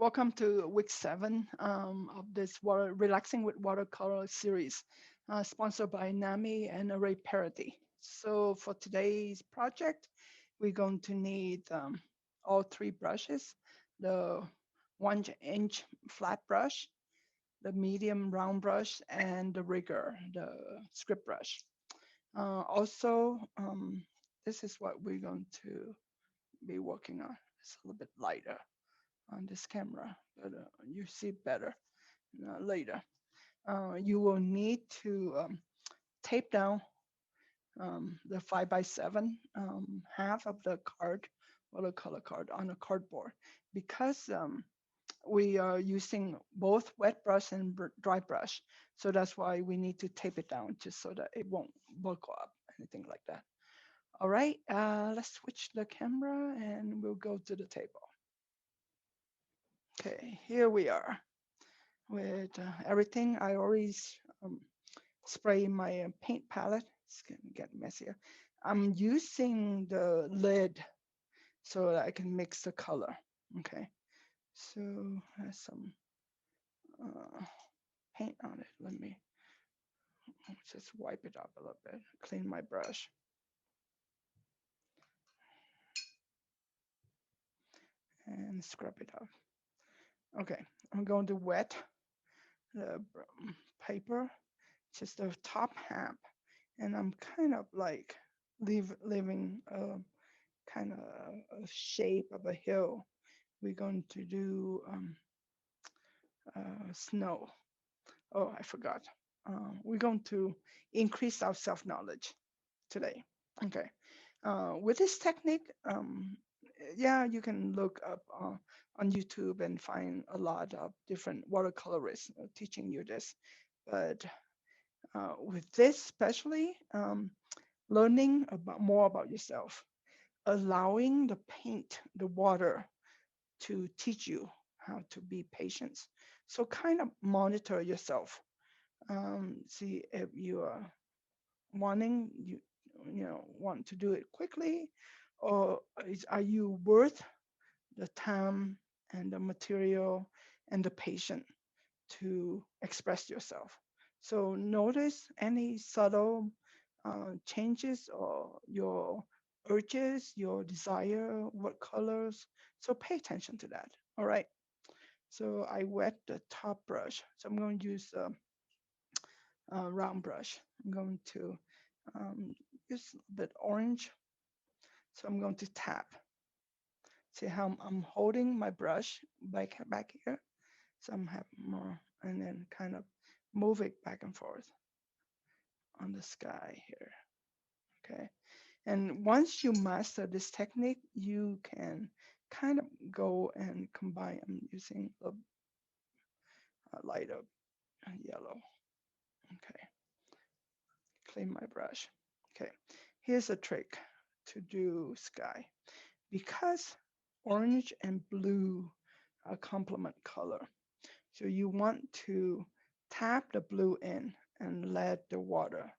Welcome to week 7 of this Relaxing with Watercolor series, sponsored by NAMI and Array Parity. So for today's project, we're going to need all 3 brushes, the 1-inch flat brush, the medium round brush, and the rigger, the script brush. Also, this is what we're going to be working on. It's a little bit lighter on this camera, but you see better later. You will need to tape down the 5x7 half of the card, watercolor card on a cardboard, because we are using both wet brush and dry brush. So that's why we need to tape it down just so that it won't buckle up, anything like that. All right, let's switch the camera and we'll go to the table. Okay, here we are with everything. I always spray my paint palette. It's gonna get messier. I'm using the lid so that I can mix the color. Okay, so has some uh, paint on it. Let me just wipe it up a little bit, clean my brush, and scrub it off. Okay, I'm going to wet the paper, just the top half, and I'm kind of like leaving a kind of a shape of a hill. We're going to do snow. Oh, I forgot. We're going to increase our self-knowledge today. Okay. With this technique, yeah, you can look up on YouTube and find a lot of different watercolorists teaching you this. But with this, especially learning about more about yourself, allowing the paint, the water, to teach you how to be patient. So kind of monitor yourself. See if you are wanting want to do it quickly, or are you worth the time and the material and the patience to express yourself. So notice any subtle changes or your urges, your desire, what colors. So pay attention to that. All right. So I wet the top brush. So I'm going to use a round brush. I'm going to use a bit orange. So I'm going to tap. See how I'm holding my brush back here. So I'm having more, and then kind of move it back and forth on the sky here. Okay. And once you master this technique, you can kind of go and combine. I'm using a lighter yellow. Okay. Clean my brush. Okay. Here's a trick to do sky. Because orange and blue are complement color, so you want to tap the blue in and let the water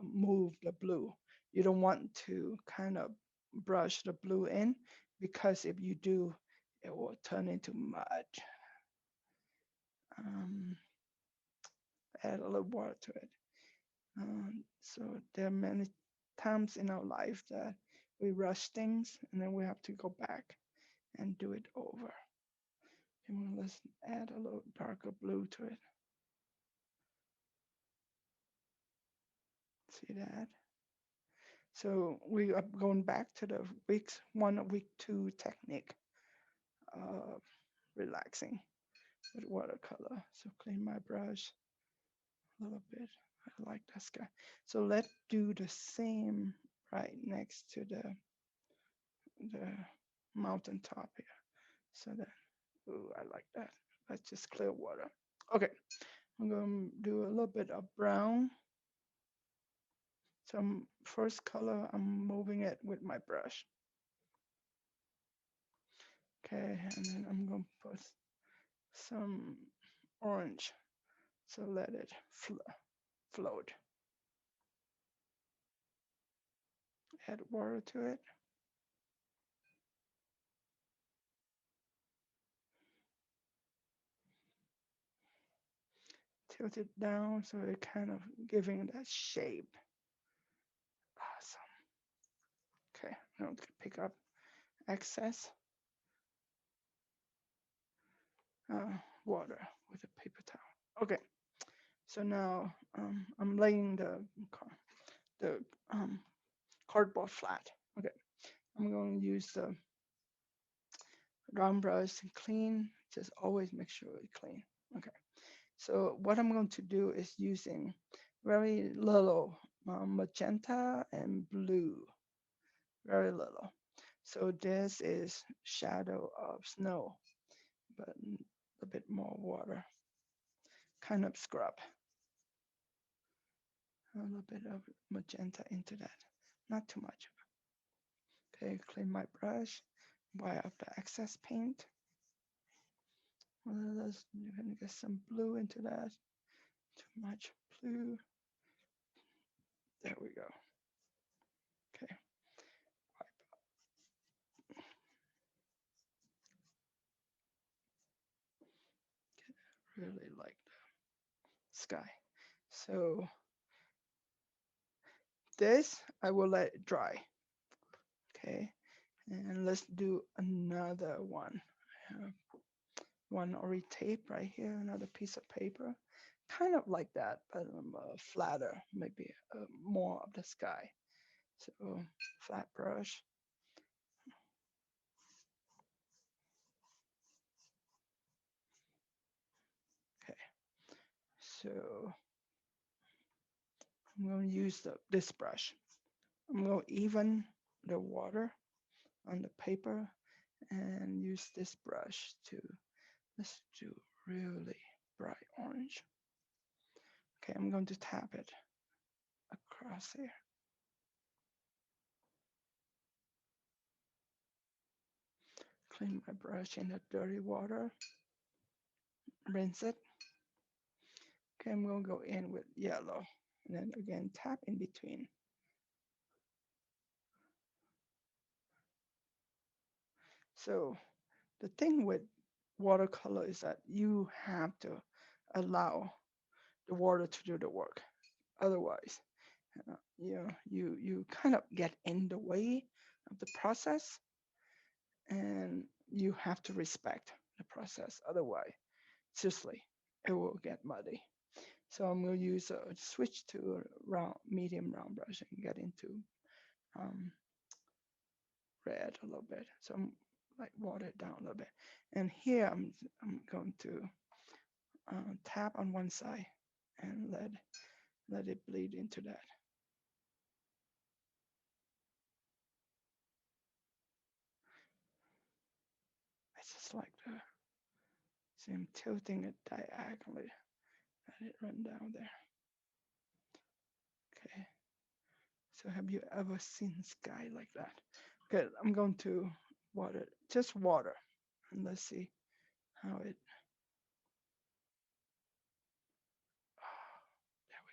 move the blue. You don't want to kind of brush the blue in, because if you do, it will turn into mud. Um, Add a little water to it. So there are many times in our life that we rush things and then we have to go back and do it over. And let's add a little darker blue to it. See that? So we are going back to the week 1 or week 2 technique of relaxing with watercolor. So clean my brush a little bit. I like that sky. So let's do the same right next to the mountain top here. So that, ooh, I like that. That's just clear water. Okay, I'm going to do a little bit of brown. So first color, I'm moving it with my brush. Okay, and then I'm going to put some orange. So let it float. Add water to it. tilt it down so it kind of giving that shape. Awesome. Okay, now pick up excess water with a paper towel. Okay, so now I'm laying the cardboard flat. Okay, I'm going to use the round brush and clean. Just always make sure it's clean. Okay, so what I'm going to do is using very little magenta and blue, very little. So this is shadow of snow, but a bit more water. Kind of scrub a little bit of magenta into that, not too much. Okay, clean my brush, wipe out the excess paint. Let's get some blue into that. Too much blue. There we go. Okay, really like the sky. So this I will let it dry. Okay, and let's do another one. I have one already taped right here, another piece of paper. Kind of like that, but flatter, maybe more of the sky. So flat brush. Okay, so I'm going to use this brush. I'm going to even the water on the paper and use this brush to, let's do really bright orange. Okay, I'm going to tap it across here. Clean my brush in the dirty water. Rinse it. Okay, I'm going to go in with yellow and then again tap in between. So the thing with watercolor is that you have to allow the water to do the work. Otherwise, you kind of get in the way of the process, and you have to respect the process. Otherwise, seriously, it will get muddy. So I'm going to use a switch to a medium round brush and get into um, red a little bit. So I'm like water it down a little bit. And here I'm going to tap on one side and let it bleed into that. I just like to see I'm tilting it diagonally. Let it run down there. Okay. So have you ever seen sky like that? Okay, I'm going to water, just water, and let's see how it. Oh, there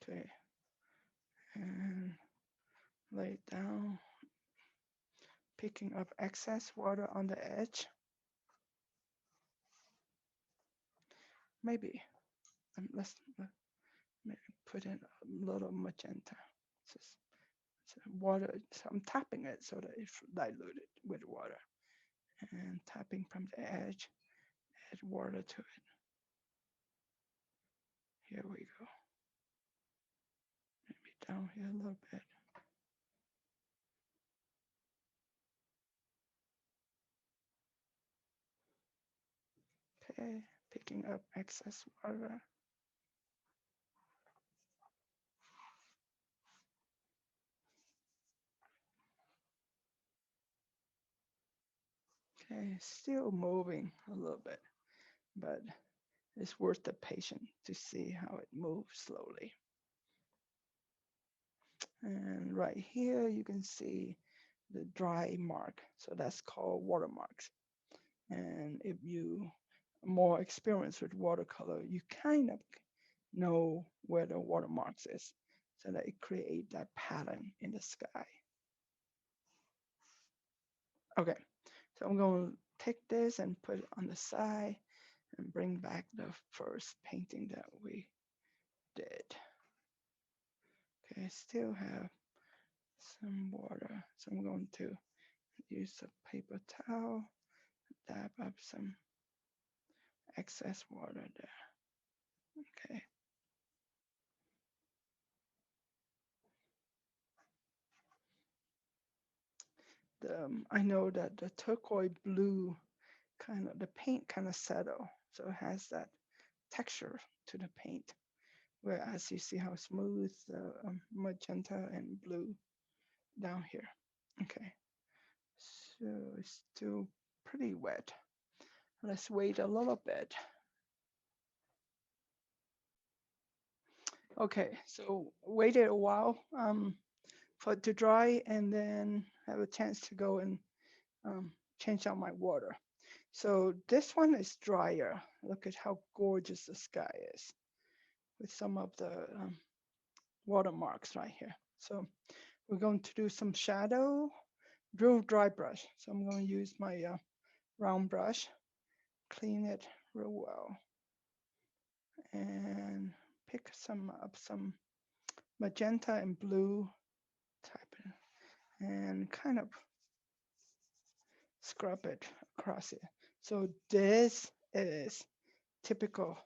we go. Okay, and lay it down, picking up excess water on the edge. Maybe let's maybe put in a little magenta. Just water. So I'm tapping it so that it's diluted with water, and tapping from the edge, add water to it. Here we go. Maybe down here a little bit. Okay, picking up excess water. Okay, still moving a little bit, but it's worth the patience to see how it moves slowly. And right here, you can see the dry mark. So that's called watermarks. And if you are more experienced with watercolor, you kind of know where the watermarks is so that it create that pattern in the sky. Okay, so I'm going to take this and put it on the side and bring back the first painting that we did. Okay, I still have some water, so I'm going to use a paper towel, dab up some excess water there. Okay. I know that the turquoise blue kind of the paint kind of settle, so it has that texture to the paint. Whereas you see how smooth the magenta and blue down here. Okay, so it's still pretty wet. Let's wait a little bit. Okay, so waited a while for it to dry and then have a chance to go and change out my water. So this one is drier. Look at how gorgeous the sky is with some of the watermarks right here. So we're going to do some shadow, real dry brush. So I'm going to use my round brush, clean it real well, and pick some magenta and blue type, and kind of scrub it across it. So this is typical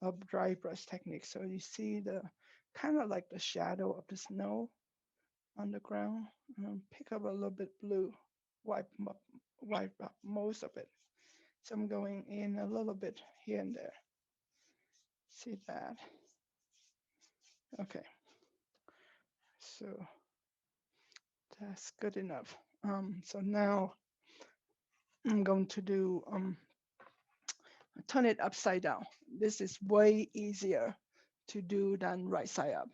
of dry brush technique. So you see the kind of like the shadow of the snow on the ground. Pick up a little bit blue, wipe up most of it. So I'm going in a little bit here and there. See that? Okay, so that's good enough. So now I'm going to do turn it upside down. This is way easier to do than right side up.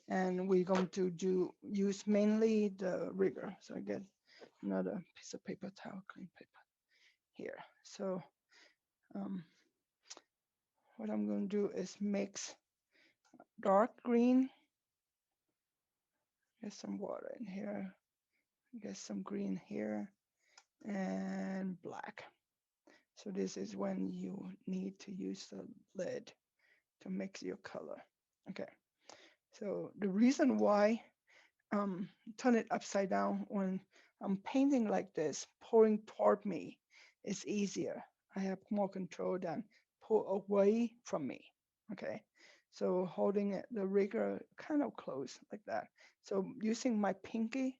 And we're going to use mainly the rigger. So I get another piece of paper towel, clean paper here. So what I'm going to do is mix dark green, get some water in here, get some green here, and black. So this is when you need to use the lid to mix your color. Okay, so the reason why turn it upside down when I'm painting like this, pouring toward me is easier. I have more control than pull away from me. Okay, so holding it, the rigger kind of close like that. So using my pinky,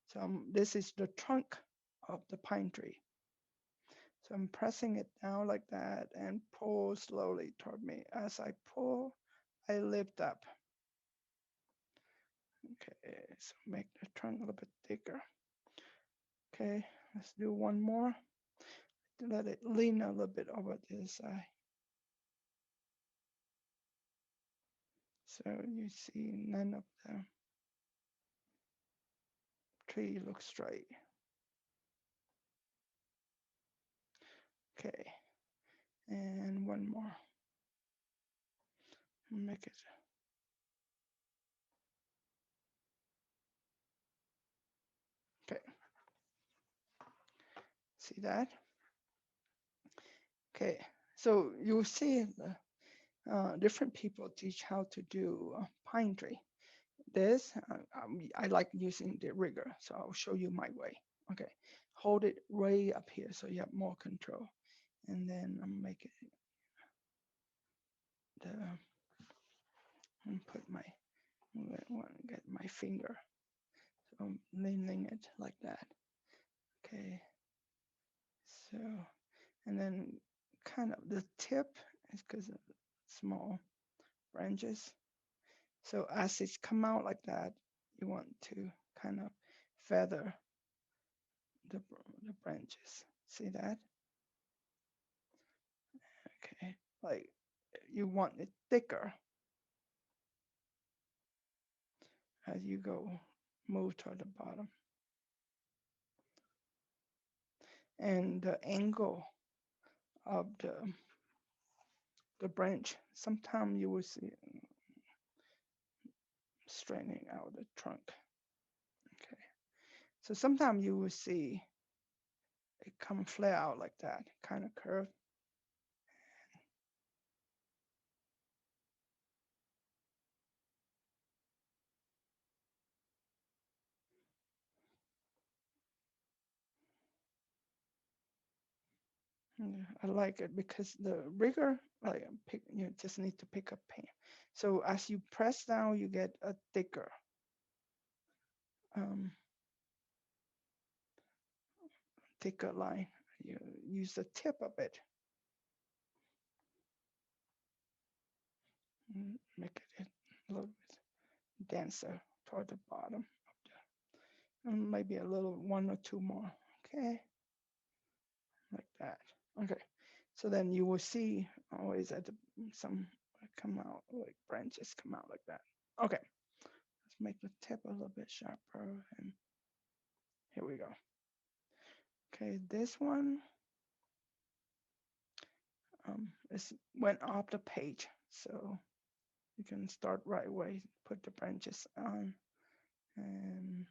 so this is the trunk of the pine tree. So I'm pressing it down like that and pull slowly toward me. As I pull, I lift up. Okay, so make the trunk a little bit thicker. Okay, let's do one more. Let it lean a little bit over this side. So you see none of the tree looks straight. Okay, and one more. Make it. Okay, see that? Okay, so you see the different people teach how to do pine tree. This, I like using the rigger, so I'll show you my way. Okay, hold it way up here so you have more control. And then I'm making the, and put my, get my finger. So I'm leaning it like that. Okay, so, and then kind of the tip is because of small branches. So as it's come out like that, you want to kind of feather the branches. See that? Okay, like you want it thicker as you go move toward the bottom. And the angle of the branch, sometimes you will see straightening out the trunk. Okay, so sometimes you will see it come flare out like that, kind of curve. Yeah, I like it because the rigor, like you just need to pick up paint. So as you press down, you get a um, thicker line. You use the tip of it, make it a little bit denser toward the bottom, and maybe a little one or two more. Okay, like that. Okay, so then you will see always at the some come out like branches come out like that. Okay, let's make the tip a little bit sharper, and here we go. Okay, this one is went off the page, so you can start right away. Put the branches on and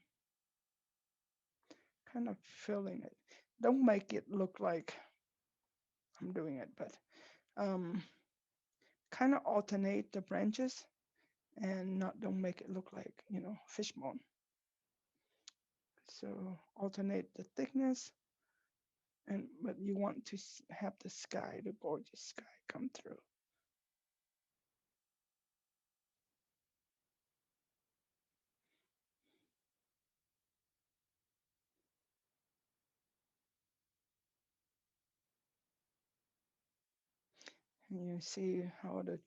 kind of filling it. Don't make it look like I'm doing it, but um, kind of alternate the branches and not don't make it look like fishbone. So alternate the thickness, and but you want to have the sky, the gorgeous sky, come through. And you see how the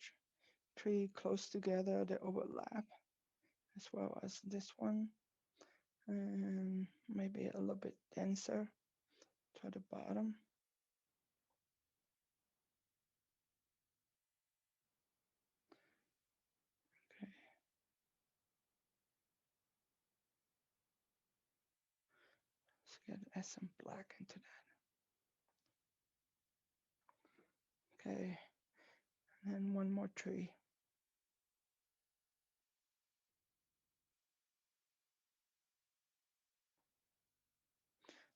tree close together, they overlap, as well as this one, and maybe a little bit denser to the bottom. Okay, so get add some black into that. Okay, and then one more tree.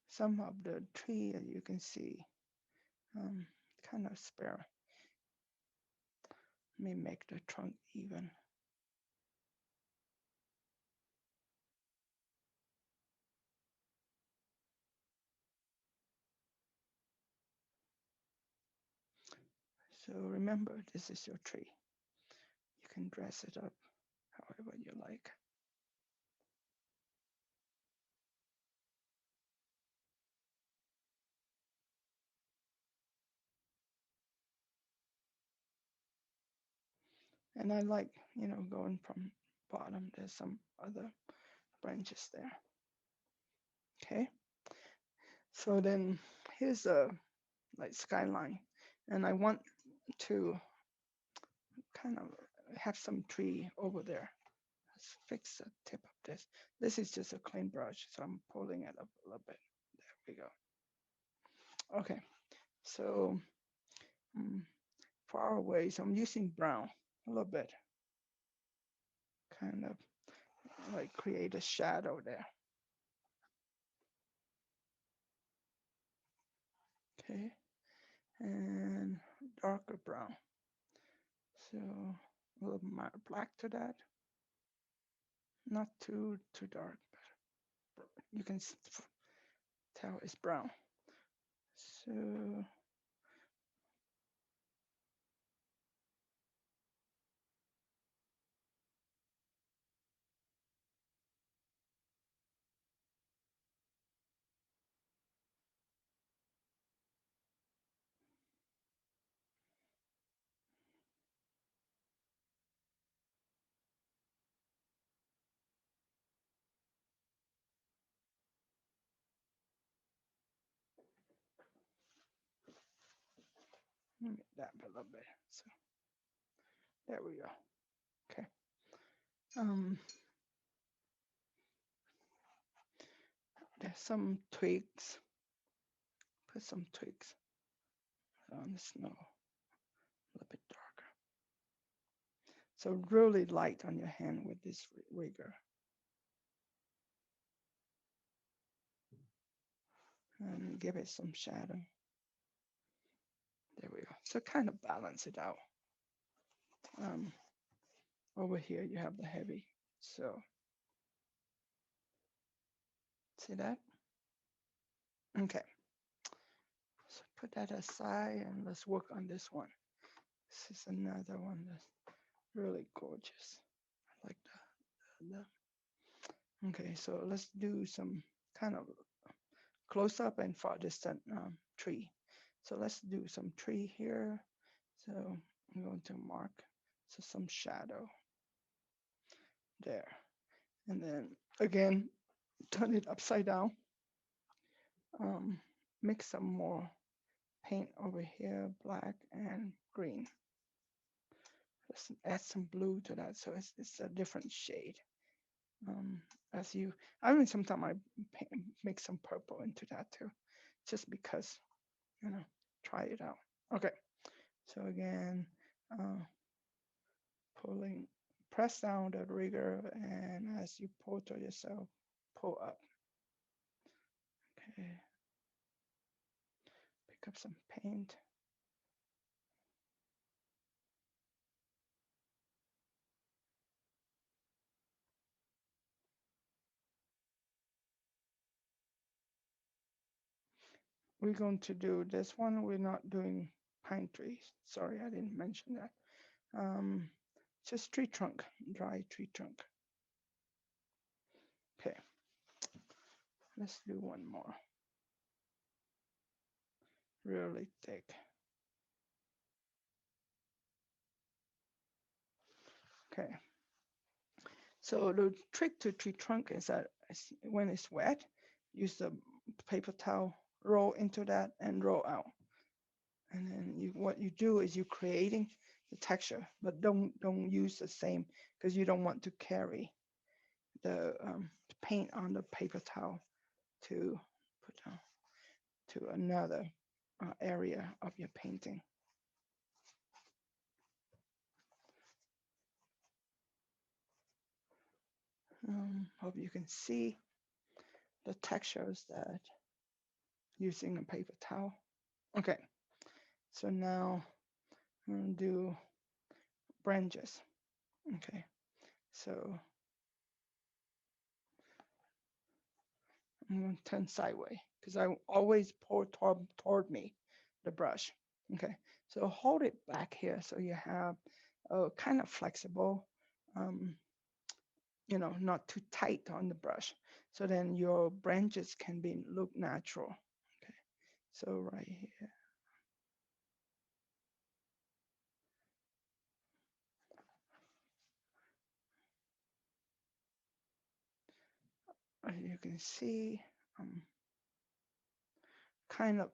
Some of the tree you can see um, kind of spare. Let me make the trunk even. So remember, this is your tree. You can dress it up however you like. And I like, going from bottom. There's some other branches there. Okay. So then here's a like skyline. And I want to kind of have some tree over there. Let's fix the tip of this. This is just a clean brush, so I'm pulling it up a little bit. There we go. Okay. So far away, so I'm using brown a little bit. Kind of like create a shadow there. Okay, and darker brown. So a little more black to that. Not too dark, but you can tell it's brown. So let me dab a little bit. So there we go. Okay. There's some twigs. Put some twigs on the snow. A little bit darker. So really light on your hand with this rigor. and give it some shadow. There we go. So kind of balance it out. Um, Over here you have the heavy. So see that? Okay. So put that aside and let's work on this one. This is another one that's really gorgeous. I like okay, so let's do some kind of close up and far distant tree. So let's do some tree here. So I'm going to mark so some shadow there. And then again, turn it upside down. Um, Mix some more paint over here, black and green. Let's add some blue to that so it's a different shade. Um, as you, I mean, sometimes I make some purple into that too, just because, you know, try it out. Okay, so again, uh, pulling, press down the rigger, and as you pull to yourself, pull up. Okay, pick up some paint. We're going to do this one. We're not doing pine trees. Sorry, I didn't mention that. Um, just tree trunk, dry tree trunk. Okay, let's do one more. Really thick. Okay. So the trick to tree trunk is that when it's wet, use the paper towel, roll into that and roll out. And then what you do is you're creating the texture, but don't use the same because you don't want to carry the paint on the paper towel to put to another area of your painting. Hope you can see the textures that using a paper towel. Okay, so now I'm gonna do branches. Okay, so I'm going to turn sideways because I always pour toward me the brush. Okay, so hold it back here so you have a kind of flexible, um, not too tight on the brush. So then your branches can be look natural. Okay, so right here. As you can see, I'm kind of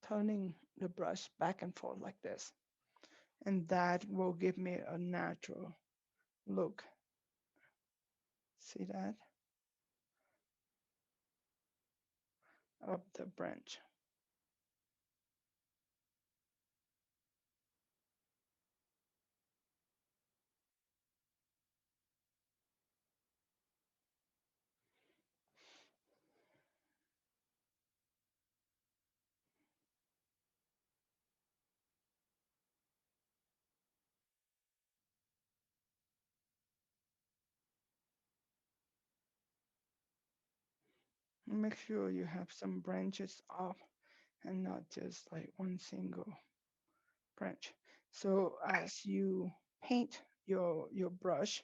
turning the brush back and forth like this. And that will give me a natural look. See that? Of the branch. Make sure you have some branches off and not just like one single branch. So as you paint your brush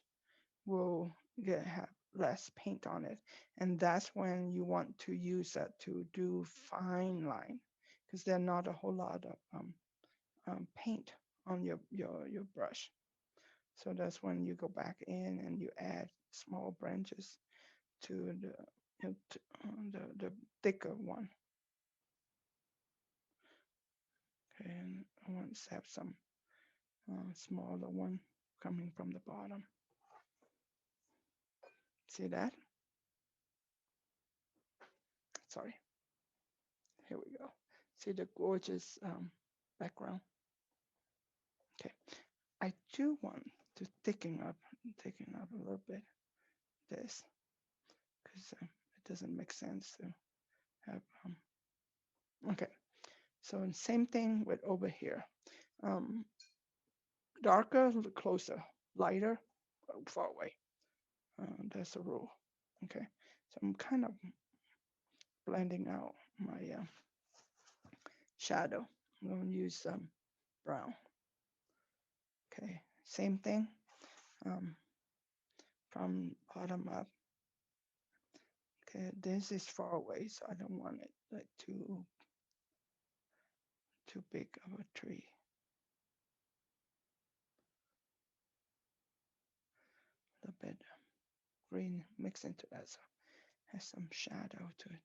will have less paint on it. And that's when you want to use that to do fine line because there's not a whole lot of paint on your brush. So that's when you go back in and you add small branches to the thicker one. Okay, and I want to have some smaller one coming from the bottom. See that? Sorry. Here we go. See the gorgeous background? Okay. I do want to thicken up a little bit this because it doesn't make sense to Have, okay, so same thing with over here. Um, Darker, closer, lighter, far away. That's a rule. Okay, so I'm kind of blending out my shadow. I'm going to use brown. Okay, same thing um, from bottom up. Okay, this is far away, so I don't want it like too big of a tree. A little bit green mixed into that, so it has some shadow to it.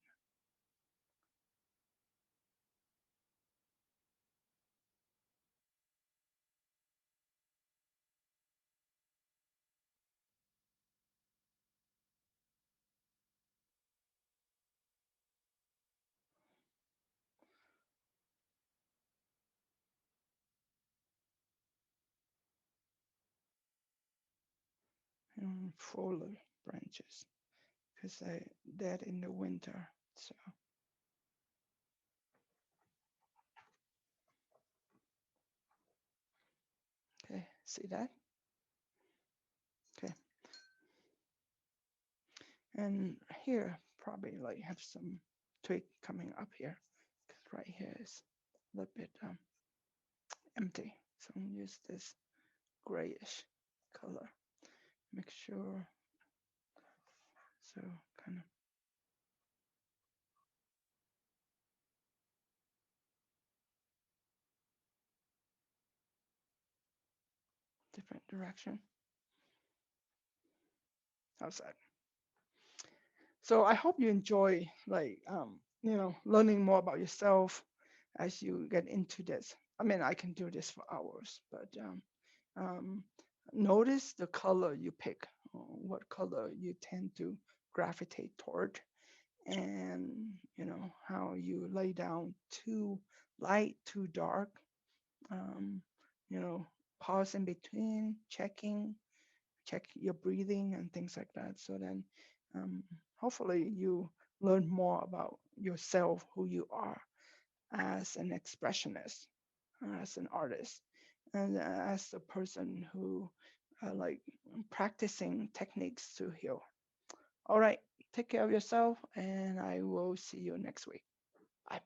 And fuller branches because they dead in the winter. So okay, see that? Okay, and here probably like have some twig coming up here because right here is a little bit empty. So I'm gonna use this grayish color. Make sure so kind of different direction outside. So I hope you enjoy like learning more about yourself as you get into this. I mean, I can do this for hours, but um, notice the color you pick, what color you tend to gravitate toward, and how you lay down too light, too dark. Um, you know, pause in between, check your breathing and things like that. So then, um, hopefully, you learn more about yourself, who you are as an expressionist, as an artist, and as a person who like practicing techniques to heal. All right, take care of yourself, and I will see you next week. Bye.